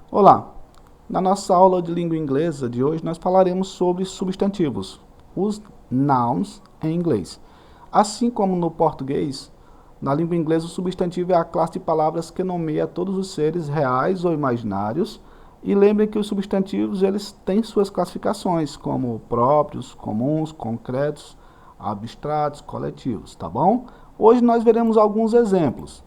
Olá! Na nossa aula de língua inglesa de hoje, nós falaremos sobre substantivos, os nouns em inglês. Assim como no português, na língua inglesa o substantivo é a classe de palavras que nomeia todos os seres reais ou imaginários. E lembrem que os substantivos eles têm suas classificações, como próprios, comuns, concretos, abstratos, coletivos, tá bom? Hoje nós veremos alguns exemplos.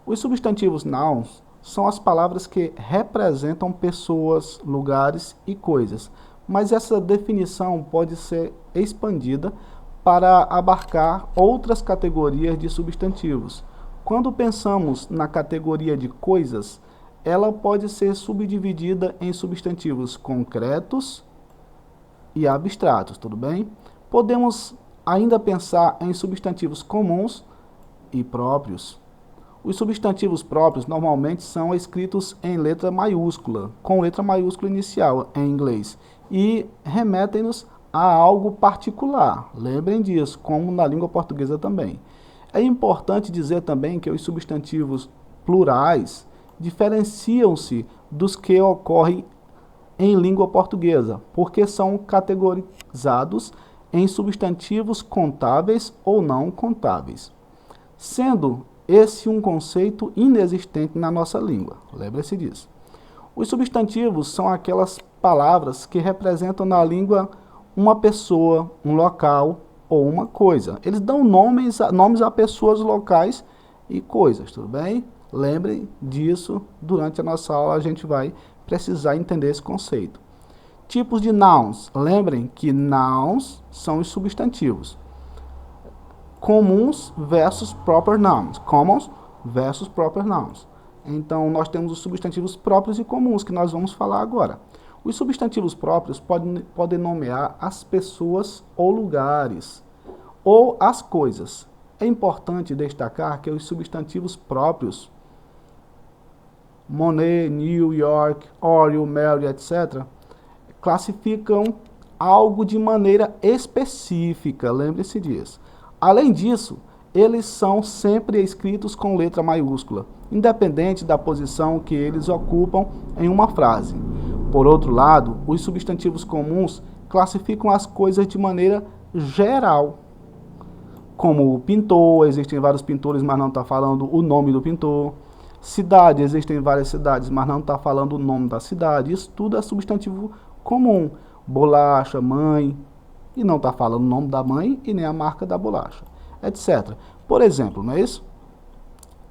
Os substantivos nouns são as palavras que representam pessoas, lugares e coisas, mas essa definição pode ser expandida para abarcar outras categorias de substantivos. Quando pensamos na categoria de coisas, ela pode ser subdividida em substantivos concretos e abstratos, tudo bem? Podemos ainda pensar em substantivos comuns e próprios. Os substantivos próprios normalmente são escritos em letra maiúscula, com letra maiúscula inicial em inglês, e remetem-nos a algo particular. Lembrem disso, como na língua portuguesa também. É importante dizer também que os substantivos plurais diferenciam-se dos que ocorrem em língua portuguesa, porque são categorizados em substantivos contáveis ou não contáveis, sendo esse um conceito inexistente na nossa língua. Lembre-se disso. Os substantivos são aquelas palavras que representam na língua uma pessoa, um local ou uma coisa. Eles dão nomes a pessoas, locais e coisas, tudo bem? Lembrem disso, durante a nossa aula a gente vai precisar entender esse conceito. Tipos de nouns. Lembrem que nouns são os substantivos. Comuns versus proper nouns. Commons versus proper nouns. Então, nós temos os substantivos próprios e comuns, que nós vamos falar agora. Os substantivos próprios podem nomear as pessoas ou lugares, ou as coisas. É importante destacar que os substantivos próprios, Monet, New York, Oriole, Mary, etc., classificam algo de maneira específica, lembre-se disso. Além disso, eles são sempre escritos com letra maiúscula, independente da posição que eles ocupam em uma frase. Por outro lado, os substantivos comuns classificam as coisas de maneira geral. Como o pintor, existem vários pintores, mas não está falando o nome do pintor. Cidade, existem várias cidades, mas não está falando o nome da cidade. Isso tudo é substantivo comum. Bolacha, mãe, e não está falando o nome da mãe e nem a marca da bolacha, etc. Por exemplo, não é isso?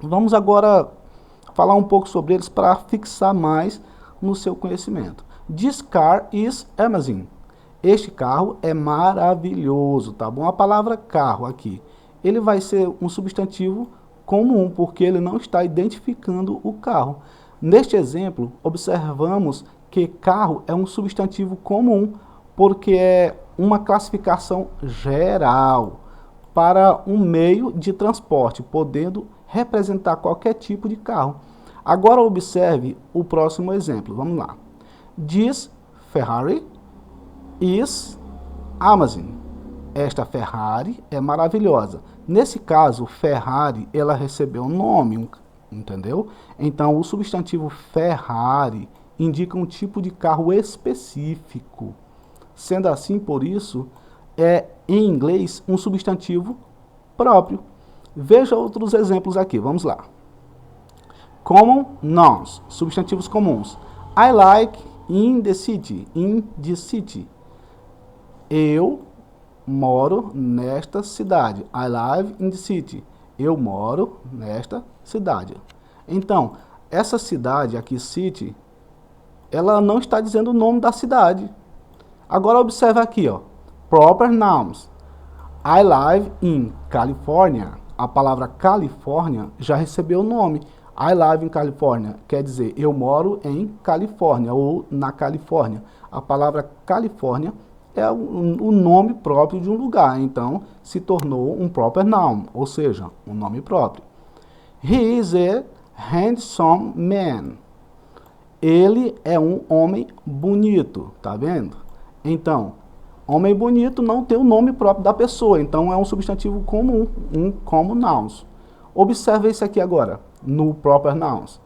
Vamos agora falar um pouco sobre eles para fixar mais no seu conhecimento. This car is amazing. Este carro é maravilhoso, tá bom? A palavra carro aqui, ele vai ser um substantivo comum, porque ele não está identificando o carro. Neste exemplo, observamos que carro é um substantivo comum, porque é uma classificação geral para um meio de transporte, podendo representar qualquer tipo de carro. Agora observe o próximo exemplo. Vamos lá. This Ferrari is amazing. Esta Ferrari é maravilhosa. Nesse caso, Ferrari, ela recebeu um nome, entendeu? Então, o substantivo Ferrari indica um tipo de carro específico. Sendo assim, por isso, é em inglês um substantivo próprio. Veja outros exemplos aqui, vamos lá. Common nouns, substantivos comuns. I like in the city, Eu moro nesta cidade. I live in the city. Eu moro nesta cidade. Então, essa cidade aqui, city, ela não está dizendo o nome da cidade. Agora observe aqui, ó, proper nouns. I live in California. A palavra Califórnia já recebeu o nome. I live in California quer dizer eu moro em Califórnia ou na Califórnia. A palavra Califórnia é o nome próprio de um lugar, então se tornou um proper noun, ou seja, um nome próprio. He is a handsome man. Ele é um homem bonito, tá vendo? Então, homem bonito não tem o nome próprio da pessoa, então é um substantivo comum, um common nouns. Observe isso aqui agora, no proper nouns.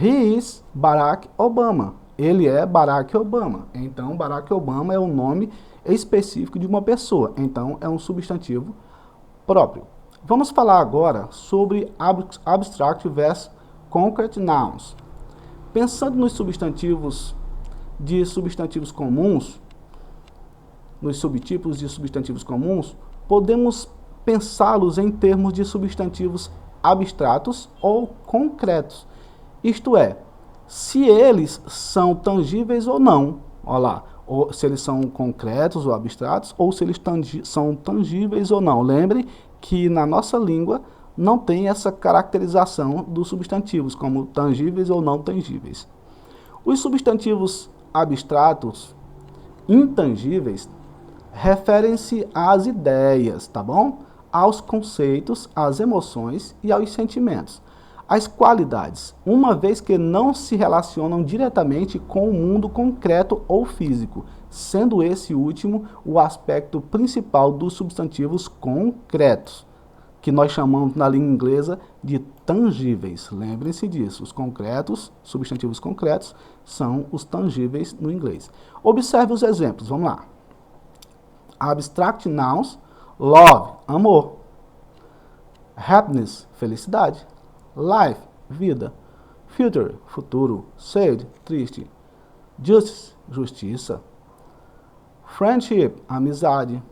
He is Barack Obama. Ele é Barack Obama. Então, Barack Obama é o nome específico de uma pessoa. Então, é um substantivo próprio. Vamos falar agora sobre abstract versus concrete nouns. Pensando nos substantivos de substantivos comuns, nos subtipos de substantivos comuns, podemos pensá-los em termos de substantivos abstratos ou concretos. Isto é, se eles são tangíveis ou não. Olha lá, ou se eles são concretos ou abstratos, ou se eles são tangíveis ou não. Lembre que na nossa língua não tem essa caracterização dos substantivos, como tangíveis ou não tangíveis. Os substantivos abstratos, intangíveis, referem-se às ideias, tá bom? Aos conceitos, às emoções e aos sentimentos. As qualidades, uma vez que não se relacionam diretamente com o mundo concreto ou físico, sendo esse último o aspecto principal dos substantivos concretos, que nós chamamos na língua inglesa de tangíveis. Lembrem-se disso, os concretos, substantivos concretos, são os tangíveis no inglês. Observe os exemplos, vamos lá. Abstract nouns, love, amor. Happiness, felicidade. Life, vida. Future, futuro. Sad, triste. Justice, justiça. Friendship, amizade.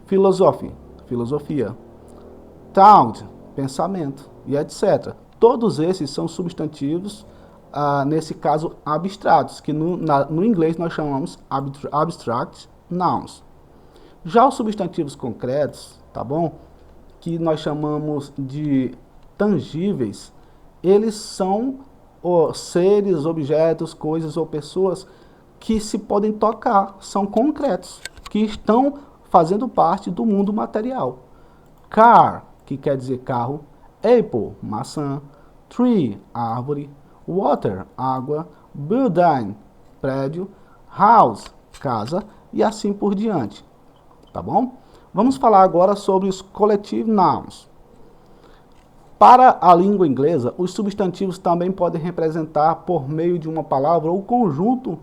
Philosophy, filosofia. Thought, pensamento, e etc. Todos esses são substantivos, nesse caso, abstratos, que no inglês nós chamamos abstract nouns. Já os substantivos concretos, tá bom? Que nós chamamos de tangíveis, eles são seres, objetos, coisas ou pessoas que se podem tocar, são concretos, que estão fazendo parte do mundo material. Car, que quer dizer carro. Apple, maçã. Tree, árvore. Water, água. Building, prédio. House, casa. E assim por diante. Tá bom? Vamos falar agora sobre os collective nouns. Para a língua inglesa, os substantivos também podem representar por meio de uma palavra ou conjunto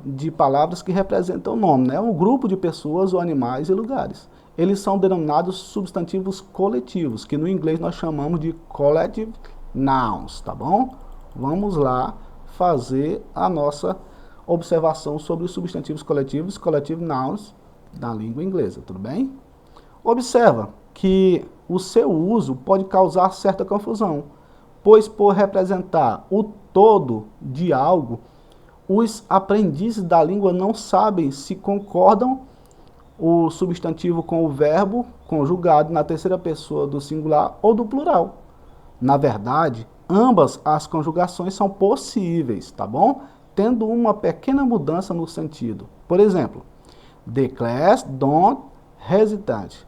de palavras que representam o nome, né? Um grupo de pessoas ou animais e lugares. Eles são denominados substantivos coletivos, que no inglês nós chamamos de collective nouns, tá bom? Vamos lá fazer a nossa observação sobre os substantivos coletivos, collective nouns, da língua inglesa, tudo bem? Observa que o seu uso pode causar certa confusão, pois por representar o todo de algo, os aprendizes da língua não sabem se concordam o substantivo com o verbo conjugado na terceira pessoa do singular ou do plural. Na verdade, ambas as conjugações são possíveis, tá bom? Tendo uma pequena mudança no sentido. Por exemplo, the class don't hesitate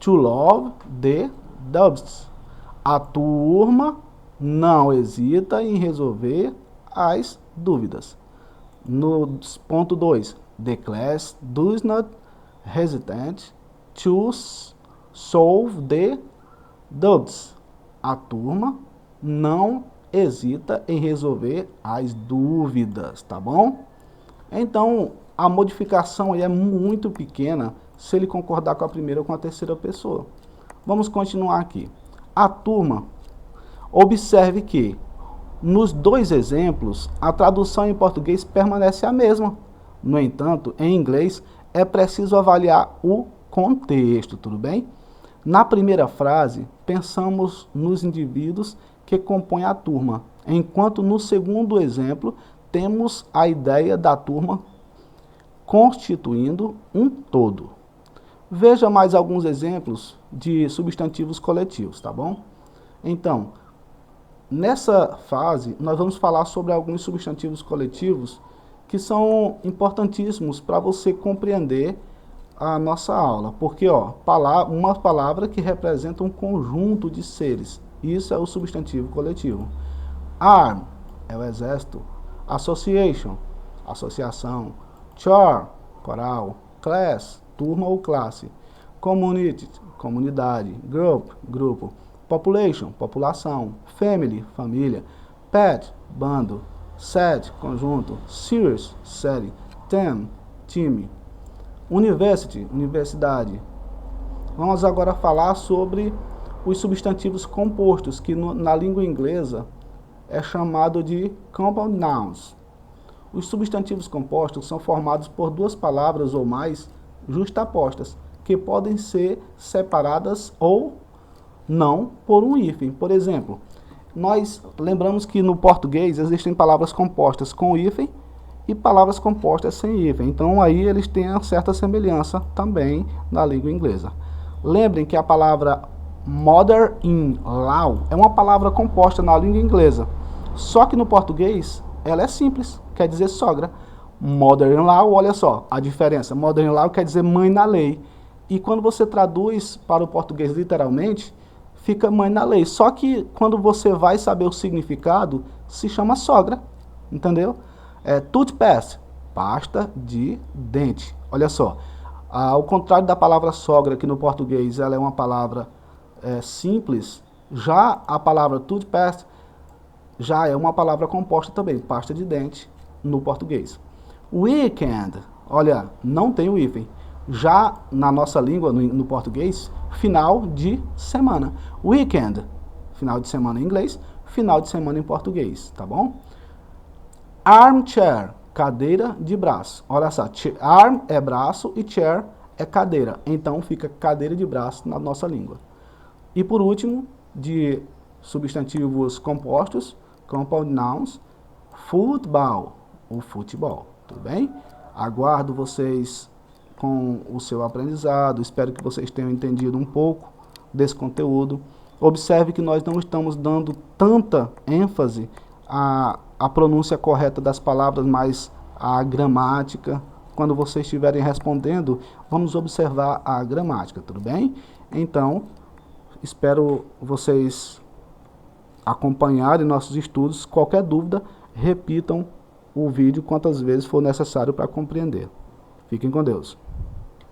to love the doubts. A turma não hesita em resolver as dúvidas. No ponto 2, the class does not hesitate to solve the doubts. A turma não hesita em resolver as dúvidas, tá bom? Então, a modificação aí é muito pequena se ele concordar com a primeira ou com a terceira pessoa. Vamos continuar aqui. A turma, observe que nos dois exemplos, a tradução em português permanece a mesma. No entanto, em inglês, é preciso avaliar o contexto, tudo bem? Na primeira frase, pensamos nos indivíduos que compõem a turma, enquanto no segundo exemplo, temos a ideia da turma constituindo um todo. Veja mais alguns exemplos de substantivos coletivos, tá bom? Então, nessa fase, nós vamos falar sobre alguns substantivos coletivos que são importantíssimos para você compreender a nossa aula. Porque, uma palavra que representa um conjunto de seres. Isso é o substantivo coletivo. Arm é o exército. Association, associação. Choir, coral. Class, turma ou classe. Community, comunidade. Group, grupo. Population, população. Family, família. pet, bando, set, conjunto, series, série, team, time, university, universidade. Vamos agora falar sobre os substantivos compostos, que na língua inglesa é chamado de compound nouns. Os substantivos compostos são formados por duas palavras ou mais justapostas, que podem ser separadas ou não por um hífen. Por exemplo, nós lembramos que no português existem palavras compostas com hífen e palavras compostas sem hífen. Então aí eles têm uma certa semelhança também na língua inglesa. Lembrem que a palavra mother-in-law é uma palavra composta na língua inglesa. Só que no português ela é simples, quer dizer sogra. Mother-in-law, olha só a diferença. Mother-in-law quer dizer mãe na lei. E quando você traduz para o português literalmente, fica mãe na lei. Só que quando você vai saber o significado, se chama sogra, entendeu? Toothpaste, pasta de dente. Olha só, ao contrário da palavra sogra, que no português ela é uma palavra simples, já a palavra toothpaste já é uma palavra composta também, pasta de dente no português. Weekend, olha, não tem o hífen. Já na nossa língua, no português, final de semana. Weekend, final de semana em inglês, final de semana em português, tá bom? Armchair, cadeira de braço. Olha só, arm é braço e chair é cadeira. Então fica cadeira de braço na nossa língua. E por último, de substantivos compostos, compound nouns, football, o futebol, tudo bem? Aguardo vocês com o seu aprendizado, espero que vocês tenham entendido um pouco desse conteúdo. Observe que nós não estamos dando tanta ênfase à pronúncia correta das palavras, mas à gramática. Quando vocês estiverem respondendo, vamos observar a gramática, tudo bem? Então, espero vocês acompanharem nossos estudos. Qualquer dúvida, repitam o vídeo quantas vezes for necessário para compreender. Fiquem com Deus.